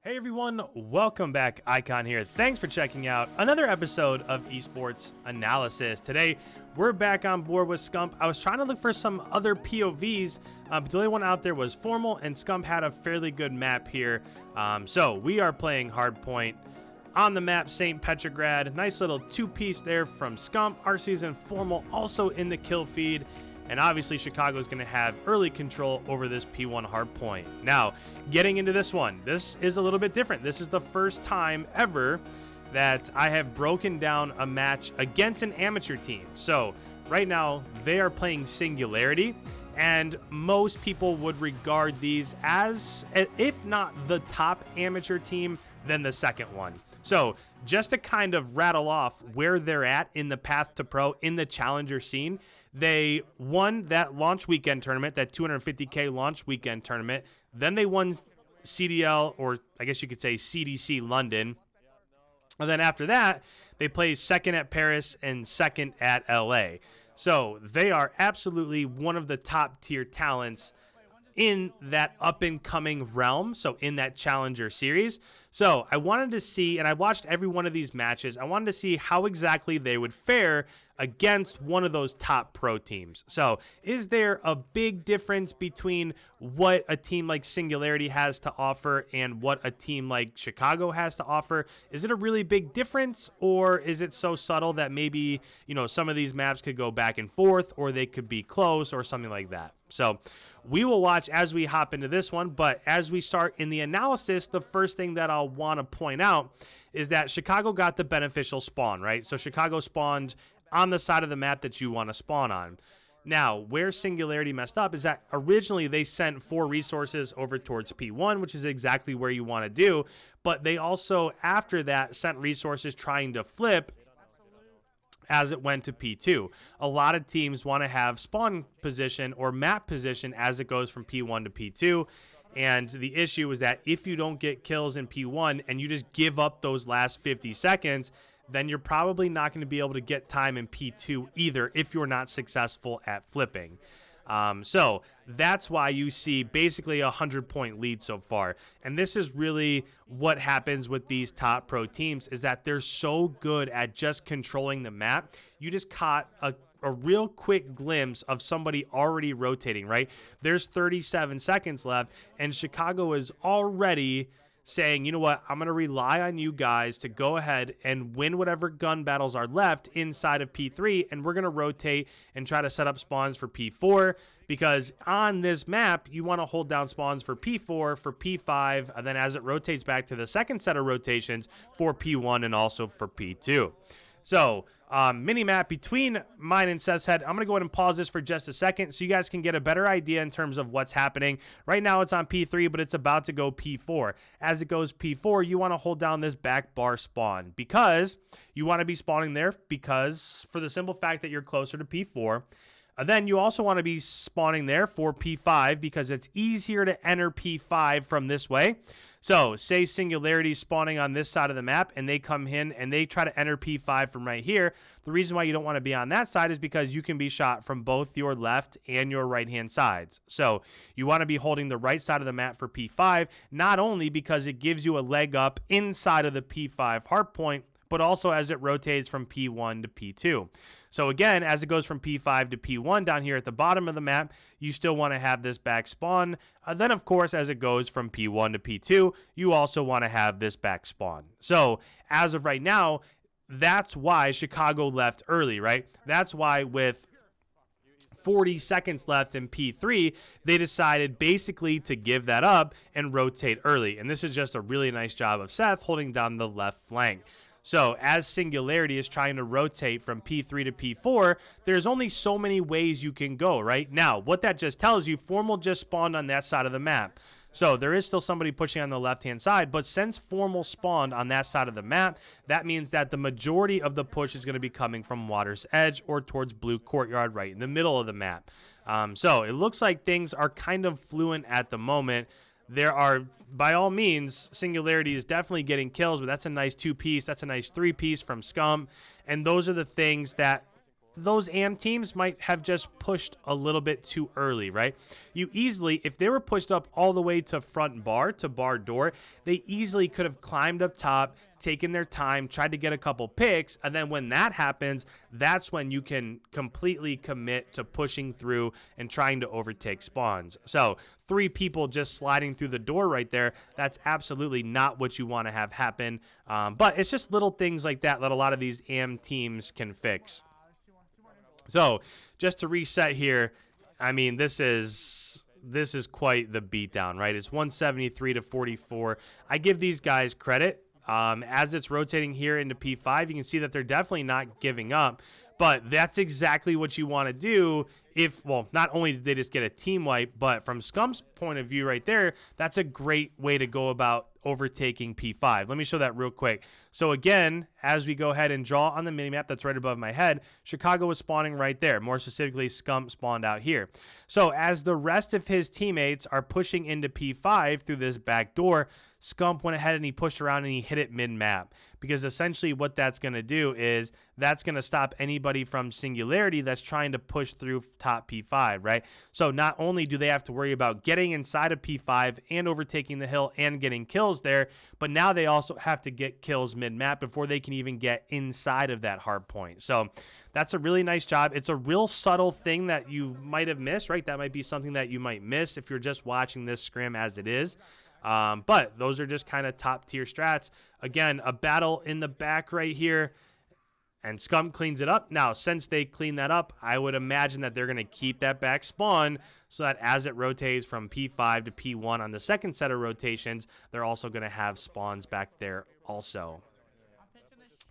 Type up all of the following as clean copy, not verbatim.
Hey everyone, welcome back. Icon here. Thanks for checking out another episode of Esports Analysis. Today, we're back on board with SCUMP. I was trying to look for some other POVs, but the only one out there was Formal, and SCUMP had a fairly good map here. So we are playing Hardpoint on the map Saint Petrograd. Nice little two-piece there from SCUMP. RC's and Formal also in the kill feed. And obviously, Chicago is going to have early control over this P1 Hardpoint. Now, getting into this one, this is a little bit different. This is the first time ever that I have broken down a match against an amateur team. So right now, they are playing Singularity, and most people would regard these as, if not the top amateur team, then the second one. So just to kind of rattle off where they're at in the path to pro in the challenger scene, they won that launch weekend tournament, that 250K launch weekend tournament. Then they won CDL, or I guess you could say CDC London. And then after that, they placed second at Paris and second at LA. So they are absolutely one of the top tier talents in that up-and-coming realm, so in that Challenger series. So I wanted to see, and I watched every one of these matches, I wanted to see how exactly they would fare against one of those top pro teams. So is there a big difference between what a team like Singularity has to offer and what a team like Chicago has to offer? Is it a really big difference, or is it so subtle that maybe, you know, some of these maps could go back and forth, or they could be close or something like that? So we will watch as we hop into this one, but as we start in the analysis, the first thing that I'll want to point out is that Chicago got the beneficial spawn, right? So Chicago spawned on the side of the map that you want to spawn on. Now, where Singularity messed up is that originally they sent 4 resources over towards P1, which is exactly where you want to do, but they also, after that, sent resources trying to flip as it went to P2. A lot of teams want to have spawn position or map position as it goes from P1 to P2. And the issue is that if you don't get kills in P1 and you just give up those last 50 seconds, then you're probably not going to be able to get time in P2 either if you're not successful at flipping. So that's why you see basically a 100-point lead so far. And this is really what happens with these top pro teams, is that they're so good at just controlling the map. You just caught a real quick glimpse of somebody already rotating, right? There's 37 seconds left, and Chicago is already saying, you know what, I'm going to rely on you guys to go ahead and win whatever gun battles are left inside of P3, and we're going to rotate and try to set up spawns for P4, because on this map, you want to hold down spawns for P4, for P5, and then as it rotates back to the second set of rotations for P1 and also for P2. So, mini map between mine and Seth's head. I'm going to go ahead and pause this for just a second so you guys can get a better idea in terms of what's happening. Right now it's on P3, but it's about to go P4. As it goes P4, you want to hold down this back bar spawn because you want to be spawning there because for the simple fact that you're closer to P4. Then you also want to be spawning there for P5 because it's easier to enter P5 from this way. So say Singularity spawning on this side of the map and they come in and they try to enter P5 from right here. The reason why you don't want to be on that side is because you can be shot from both your left and your right hand sides. So you want to be holding the right side of the map for P5, not only because it gives you a leg up inside of the P5 hardpoint, but also as it rotates from P1 to P2. So again, as it goes from P5 to P1 down here at the bottom of the map, you still want to have this back spawn. Then, of course, as it goes from P1 to P2, you also want to have this back spawn. So as of right now, that's why Chicago left early, right? That's why with 40 seconds left in P3, they decided basically to give that up and rotate early. And this is just a really nice job of Seth holding down the left flank. So as Singularity is trying to rotate from P3 to P4, there's only so many ways you can go, right? Now, what that just tells you, Formal just spawned on that side of the map. So there is still somebody pushing on the left-hand side, but since Formal spawned on that side of the map, that means that the majority of the push is going to be coming from Water's Edge or towards Blue Courtyard right in the middle of the map. So it looks like things are kind of fluent at the moment. There are, by all means, Singularity is definitely getting kills, but that's a nice 2-piece. That's a nice 3-piece from SCUMP. And those are the things that those AM teams might have just pushed a little bit too early, right? You easily, if they were pushed up all the way to front bar, to bar door, they easily could have climbed up top, taken their time, tried to get a couple picks, and then when that happens, that's when you can completely commit to pushing through and trying to overtake spawns. So 3 people just sliding through the door right there, that's absolutely not what you want to have happen. But it's just little things like that that a lot of these AM teams can fix. So just to reset here, I mean, this is quite the beatdown, right? It's 173 to 44. I give these guys credit. As it's rotating here into P5, you can see that they're definitely not giving up. But that's exactly what you want to do if, well, not only did they just get a team wipe, but from SCUMP's point of view right there, that's a great way to go about overtaking P5. Let me show that real quick. So again, as we go ahead and draw on the minimap that's right above my head, Chicago was spawning right there. More specifically, SCUMP spawned out here. So as the rest of his teammates are pushing into P5 through this back door, SCUMP went ahead and he pushed around and he hit it mid-map. Because essentially what that's going to do is that's going to stop anybody from Singularity that's trying to push through top P5, right? So not only do they have to worry about getting inside of P5 and overtaking the hill and getting kills there, but now they also have to get kills mid-map before they can even get inside of that hard point. So that's a really nice job. It's a real subtle thing that you might have missed, right? That might be something that you might miss if you're just watching this scrim as it is. But those are just kind of top tier strats. Again, a battle in the back right here, and SCUMP cleans it up. Now, since they clean that up, I would imagine that they're going to keep that back spawn so that as it rotates from P5 to P1 on the second set of rotations, they're also going to have spawns back there also.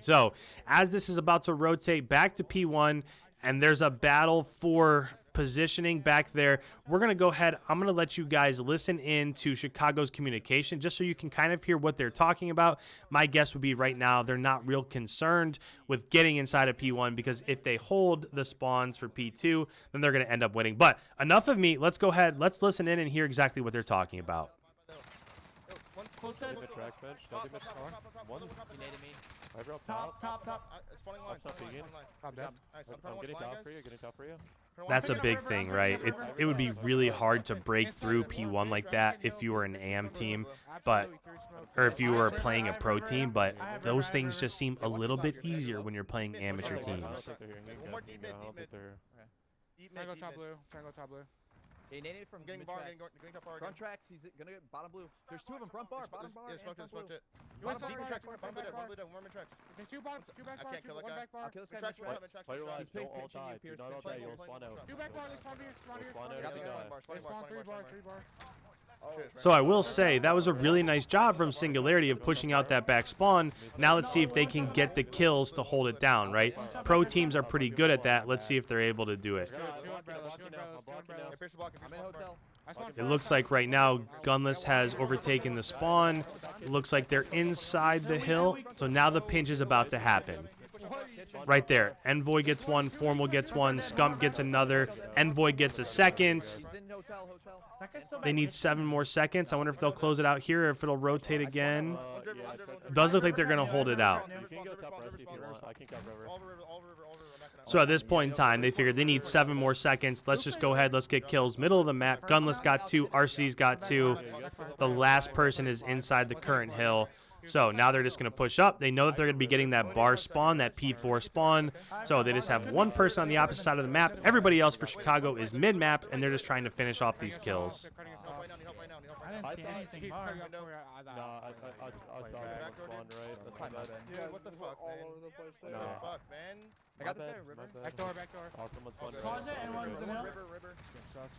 So as this is about to rotate back to P1 and there's a battle for positioning back there, we're going to go ahead. I'm going to let you guys listen in to Chicago's communication just so you can kind of hear what they're talking about. My guess would be right now they're not real concerned with getting inside of P1 because if they hold the spawns for P2, then they're going to end up winning. But enough of me. Let's go ahead. Let's listen in and hear exactly what they're talking about. That's a big thing, right? It would be really hard to break through P1 like that if you were an AM team, or if you were playing a pro team, but those things just seem a little bit easier when you're playing amateur teams. Triangle top blue. Okay, Nate from getting bar, getting top bar. Front tracks, he's gonna get bottom blue. There's 2 of them, front bar, bottom bar, and front blue. Bottom blue tracks, bottom blue down, warm tracks. There's 2 back bar, 1 back bar. I'll kill this guy mid-tracks. Player-wise, don't all die. Do not all die, you'll spawn out. 2 back bar, they spawn here, Spawn out, every guy. They spawn 3 bar. So I will say that was a really nice job from Singularity of pushing out that back spawn. Now let's see if they can get the kills to hold it down, right? Pro teams are pretty good at that. Let's see if they're able to do it. It looks like right now Gunless has overtaken the spawn. It looks like they're inside the hill. So now the pinch is about to happen. Right there. ENVOY gets one, Formal gets one, SCUMP gets another, ENVOY gets a second. They need 7 more seconds. I wonder if they'll close it out here or if it'll rotate again. Does look like they're going to hold it out. So at this point in time, they figured they need 7 more seconds. Let's just go ahead. Let's get kills. Middle of the map. Gunless got 2. RC's got 2. The last person is inside the current hill. So now they're just going to push up. They know that they're going to be getting that bar spawn, that P4 spawn. So they just have 1 person on the opposite side of the map. Everybody else for Chicago is mid-map, and they're just trying to finish off these kills. I didn't see anything hard. I saw one spawn, right? Yeah, what the fuck, man? All over the place there. What the fuck, man? I got this guy, River. Back door. Closet and one's in River. Sucks.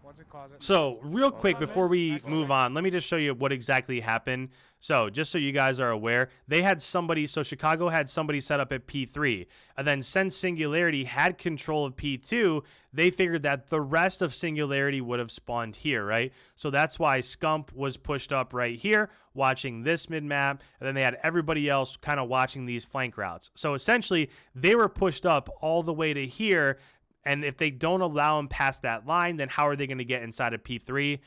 One's in closet. So real quick before we move on, let me just show you what exactly happened. So just so you guys are aware, they had somebody, so Chicago had somebody set up at P3. And then since Singularity had control of P2, they figured that the rest of Singularity would have spawned here, right? So that's why SCUMP was pushed up right here, watching this mid-map. And then they had everybody else kind of watching these flank routes. So essentially, they were pushed up all the way to here. And if they don't allow them past that line, then how are they going to get inside of P3?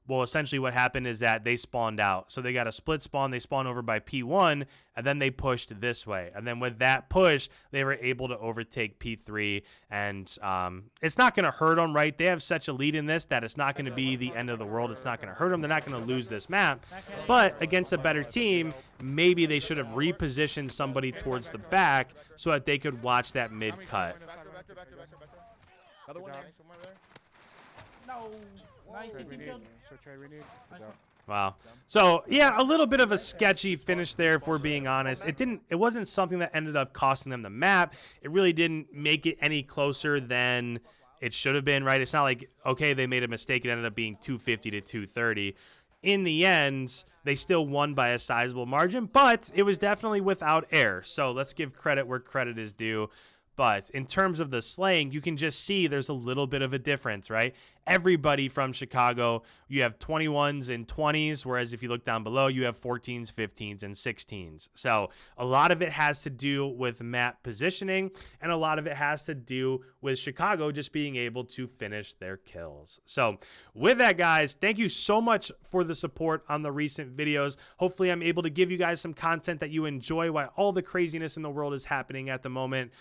Well, essentially what happened is that they spawned out. So they got a split spawn. They spawned over by P1, and then they pushed this way. And then with that push, they were able to overtake P3. And it's not going to hurt them, right? They have such a lead in this that it's not going to be the end of the world. It's not going to hurt them. They're not going to lose this map. But against a better team, maybe they should have repositioned somebody towards the back so that they could watch that mid cut. Another one there. No. Nice. Wow. So yeah, a little bit of a sketchy finish there, if we're being honest. It wasn't something that ended up costing them the map. It really didn't make it any closer than it should have been, right? It's not like, okay, they made a mistake. It ended up being 250 to 230. In the end, they still won by a sizable margin, but it was definitely without air. So let's give credit where credit is due. But in terms of the slaying, you can just see there's a little bit of a difference, right? Everybody from Chicago, you have 21s and 20s, whereas if you look down below, you have 14s, 15s, and 16s. So a lot of it has to do with map positioning, and a lot of it has to do with Chicago just being able to finish their kills. So with that, guys, thank you so much for the support on the recent videos. Hopefully I'm able to give you guys some content that you enjoy while all the craziness in the world is happening at the moment.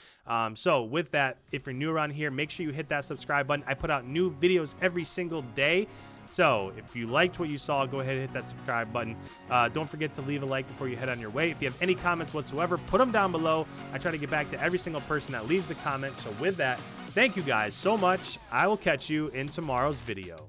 So with that, if you're new around here, make sure you hit that subscribe button. I put out new videos every single day. So if you liked what you saw, go ahead and hit that subscribe button. Don't forget to leave a like before you head on your way. If you have any comments whatsoever, put them down below. I try to get back to every single person that leaves a comment. So with that, thank you guys so much. I will catch you in tomorrow's video.